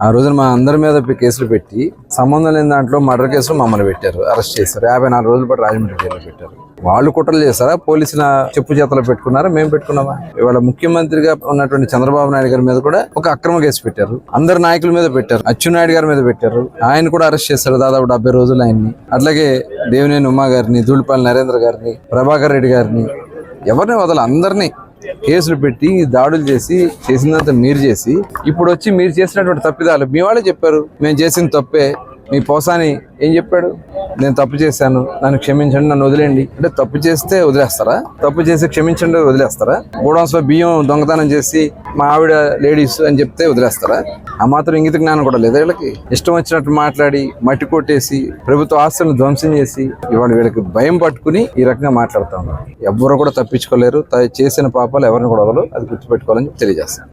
ఆ రోజున మా అందరి మీద కేసులు పెట్టి సంబంధం లేని దాంట్లో మర్డర్ కేసులు మమ్మల్ని పెట్టారు, అరెస్ట్ చేశారు. 54 రోజుల పాటు రాజమండ్రి జైల్లో పెట్టారు. వాళ్ళు కుట్రలు చేశారా? పోలీసుల చెప్పు చేతలు పెట్టుకున్నారా? మేము పెట్టుకున్నామా? ఇవాళ ముఖ్యమంత్రిగా ఉన్నటువంటి చంద్రబాబు నాయుడు గారి మీద కూడా ఒక అక్రమ కేసు పెట్టారు. అందరి నాయకుల మీద పెట్టారు. అచ్చెన్నాయుడు గారి మీద పెట్టారు. ఆయన కూడా అరెస్ట్ చేశారు దాదాపు 70 రోజులు ఆయన్ని. అట్లాగే దేవినేని ఉమా గారిని, ధూళిపాల నరేంద్ర గారిని, ప్రభాకర్ రెడ్డి గారిని, ఎవరిని వదల అందరినీ కేసులు పెట్టి దాడులు చేసిందంతా మీరు చేసి ఇప్పుడు వచ్చి మీరు చేసినటువంటి తప్పిదాలు మీ వాళ్ళే చెప్పారు. మేము చేసిన తప్పే. మీ పోసాని ఏం చెప్పాడు? నేను తప్పు చేశాను, నన్ను క్షమించండి, నన్ను వదిలేండి అంటే తప్పు చేస్తే వదిలేస్తారా? తప్పు చేసి క్షమించండి వదిలేస్తారా? గోడౌన్స్లో బియ్యం దొంగతనం చేసి మా ఆవిడ లేడీస్ అని చెప్తే వదిలేస్తారా? ఆ మాత్రం ఇంగిత జ్ఞానం కూడా లేదా వీళ్ళకి? ఇష్టం వచ్చినట్టు మాట్లాడి మట్టి కొట్టేసి ప్రభుత్వ ఆస్తులను ధ్వంసం చేసి ఇవాళ వీళ్ళకి భయం పట్టుకుని ఈ రకంగా మాట్లాడుతూ ఉన్నారు. ఎవరు కూడా తప్పించుకోలేరు. చేసిన పాపాలు ఎవరిని కూడా వదలరు. అది గుర్తుపెట్టుకోవాలని తెలియజేస్తాను.